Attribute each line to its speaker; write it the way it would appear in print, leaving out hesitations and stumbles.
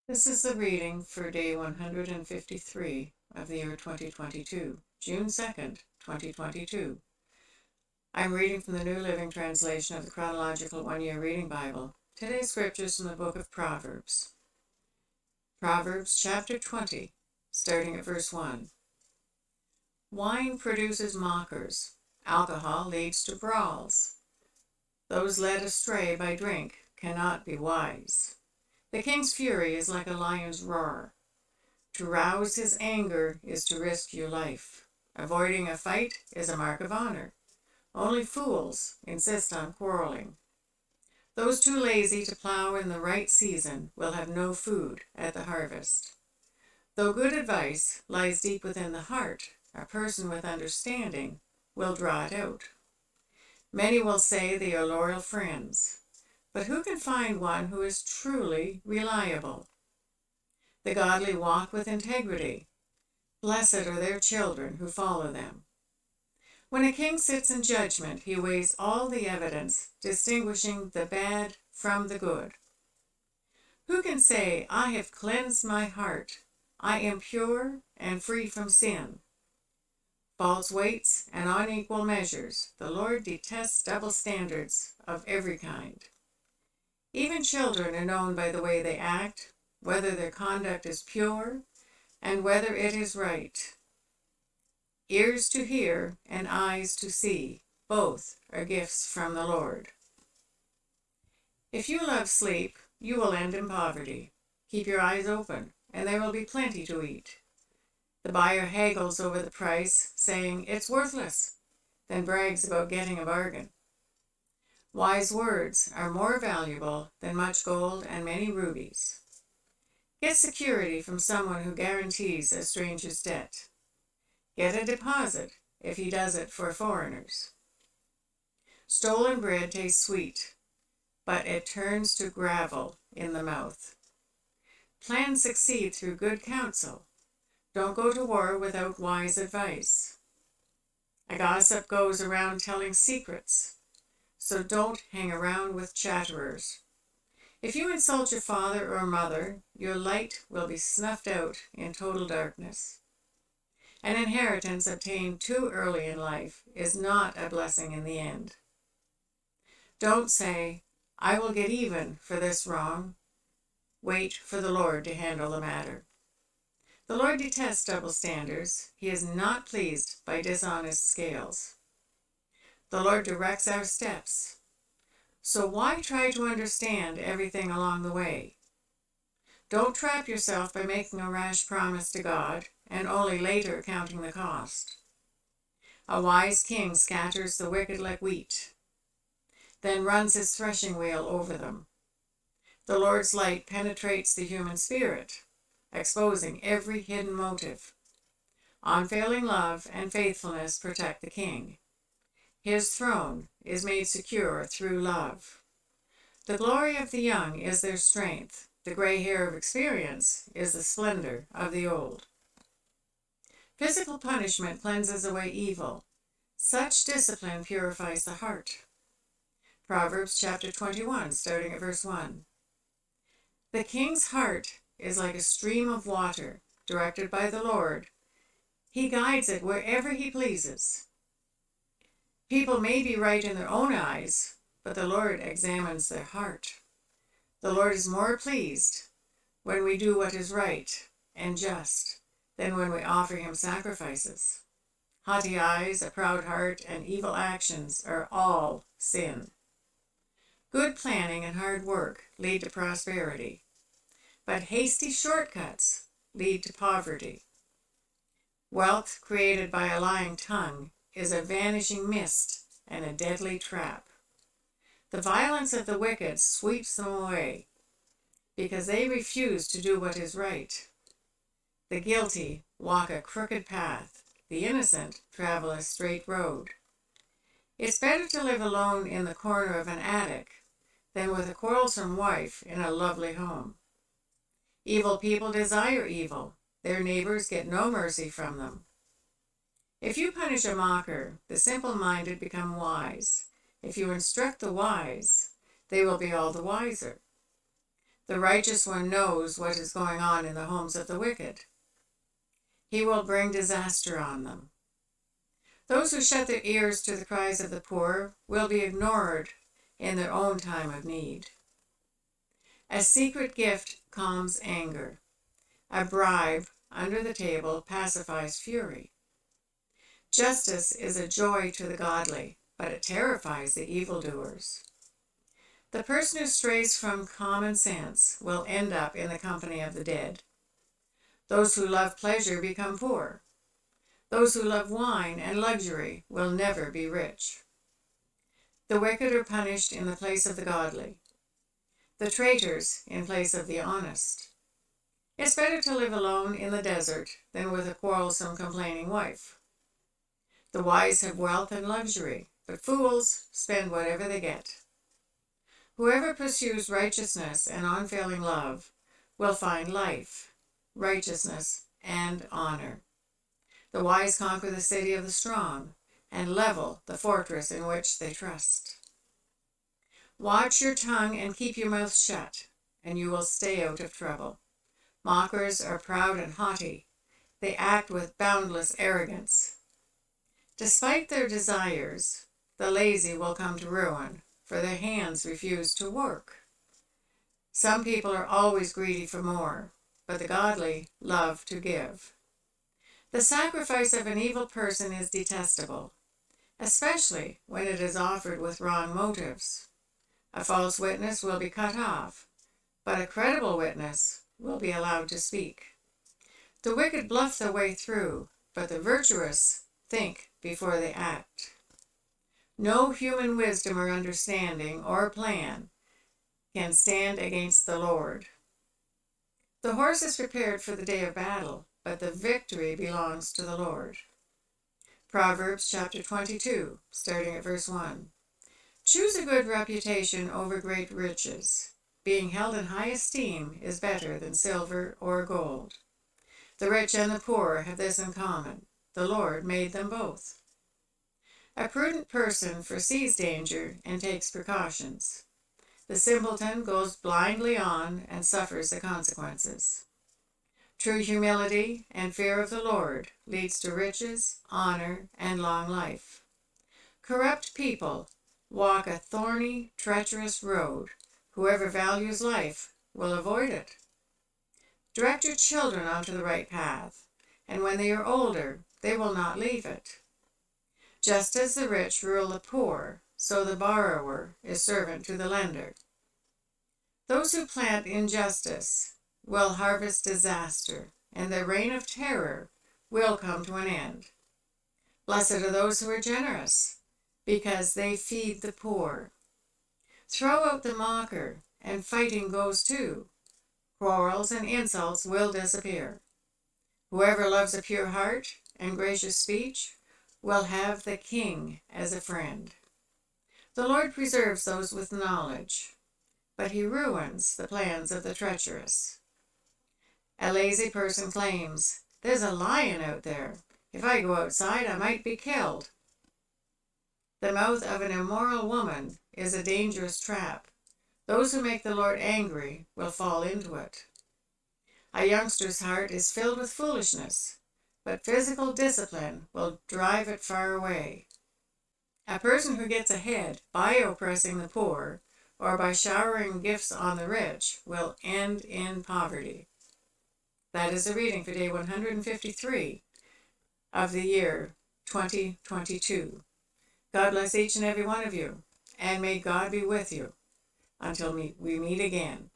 Speaker 1: This is the reading for day 153 of the year 2022, June 2nd, 2022. I'm reading from the New Living Translation of the Chronological One-Year Reading Bible. Today's scriptures from the book of Proverbs. Proverbs chapter 20, starting at verse 1. Wine produces mockers. Alcohol leads to brawls. Those led astray by drink cannot be wise. The king's fury is like a lion's roar. To rouse his anger is to risk your life. Avoiding a fight is a mark of honor. Only fools insist on quarreling. Those too lazy to plow in the right season will have no food at the harvest. Though good advice lies deep within the heart, a person with understanding will draw it out. Many will say they are loyal friends, but who can find one who is truly reliable? The godly walk with integrity. Blessed are their children who follow them. When a king sits in judgment, he weighs all the evidence, distinguishing the bad from the good. Who can say, I have cleansed my heart, I am pure and free from sin? False weights and unequal measures, the Lord detests double standards of every kind. Even children are known by the way they act, whether their conduct is pure and whether it is right. Ears to hear and eyes to see, both are gifts from the Lord. If you love sleep, you will end in poverty. Keep your eyes open, and there will be plenty to eat. The buyer haggles over the price, saying it's worthless, then brags about getting a bargain. Wise words are more valuable than much gold and many rubies. Get security from someone who guarantees a stranger's debt. Get a deposit if he does it for foreigners. Stolen bread tastes sweet, but it turns to gravel in the mouth. Plans succeed through good counsel. Don't go to war without wise advice. A gossip goes around telling secrets, so don't hang around with chatterers. If you insult your father or mother, your light will be snuffed out in total darkness. An inheritance obtained too early in life is not a blessing in the end. Don't say, I will get even for this wrong. Wait for the Lord to handle the matter. The Lord detests double standards. He is not pleased by dishonest scales. The Lord directs our steps. So why try to understand everything along the way? Don't trap yourself by making a rash promise to God and only later counting the cost. A wise king scatters the wicked like wheat, then runs his threshing wheel over them. The Lord's light penetrates the human spirit, exposing every hidden motive. Unfailing love and faithfulness protect the king. His throne is made secure through love. The glory of the young is their strength. The gray hair of experience is the splendor of the old. Physical punishment cleanses away evil. Such discipline purifies the heart. Proverbs chapter 21, starting at verse 1. The king's heart is like a stream of water, directed by the Lord. He guides it wherever he pleases. People may be right in their own eyes, but the Lord examines their heart. The Lord is more pleased when we do what is right and just than when we offer him sacrifices. Haughty eyes, a proud heart, and evil actions are all sin. Good planning and hard work lead to prosperity, but hasty shortcuts lead to poverty. Wealth created by a lying tongue is a vanishing mist and a deadly trap. The violence of the wicked sweeps them away because they refuse to do what is right. The guilty walk a crooked path. The innocent travel a straight road. It's better to live alone in the corner of an attic than with a quarrelsome wife in a lovely home. Evil people desire evil. Their neighbors get no mercy from them. If you punish a mocker, the simple-minded become wise. If you instruct the wise, they will be all the wiser. The righteous one knows what is going on in the homes of the wicked. He will bring disaster on them. Those who shut their ears to the cries of the poor will be ignored in their own time of need. A secret gift calms anger. A bribe under the table pacifies fury. Justice is a joy to the godly, but it terrifies the evildoers. The person who strays from common sense will end up in the company of the dead. Those who love pleasure become poor. Those who love wine and luxury will never be rich. The wicked are punished in the place of the godly, the traitors in place of the honest. It's better to live alone in the desert than with a quarrelsome, complaining wife. The wise have wealth and luxury, but fools spend whatever they get. Whoever pursues righteousness and unfailing love will find life, righteousness, and honor. The wise conquer the city of the strong and level the fortress in which they trust. Watch your tongue and keep your mouth shut, and you will stay out of trouble. Mockers are proud and haughty. They act with boundless arrogance. Despite their desires, the lazy will come to ruin, for their hands refuse to work. Some people are always greedy for more, but the godly love to give. The sacrifice of an evil person is detestable, especially when it is offered with wrong motives. A false witness will be cut off, but a credible witness will be allowed to speak. The wicked bluff their way through, but the virtuous think before they act. No human wisdom or understanding or plan can stand against the Lord. The horse is prepared for the day of battle, but the victory belongs to the Lord. Proverbs chapter 22, starting at verse 1. Choose a good reputation over great riches. Being held in high esteem is better than silver or gold. The rich and the poor have this in common: the Lord made them both. A prudent person foresees danger and takes precautions. The simpleton goes blindly on and suffers the consequences. True humility and fear of the Lord leads to riches, honor, and long life. Corrupt people walk a thorny, treacherous road. Whoever values life will avoid it. Direct your children onto the right path, and when they are older, they will not leave it. Just as the rich rule the poor, so the borrower is servant to the lender. Those who plant injustice will harvest disaster, and their reign of terror will come to an end. Blessed are those who are generous, because they feed the poor. Throw out the mocker, and fighting goes too. Quarrels and insults will disappear. Whoever loves a pure heart and gracious speech will have the king as a friend. The Lord preserves those with knowledge, but he ruins the plans of the treacherous. A lazy person claims, "There's a lion out there. If I go outside, I might be killed." The mouth of an immoral woman is a dangerous trap. Those who make the Lord angry will fall into it. A youngster's heart is filled with foolishness, but physical discipline will drive it far away. A person who gets ahead by oppressing the poor or by showering gifts on the rich will end in poverty. That is the reading for day 153 of the year 2022. God bless each and every one of you, and may God be with you until we meet again.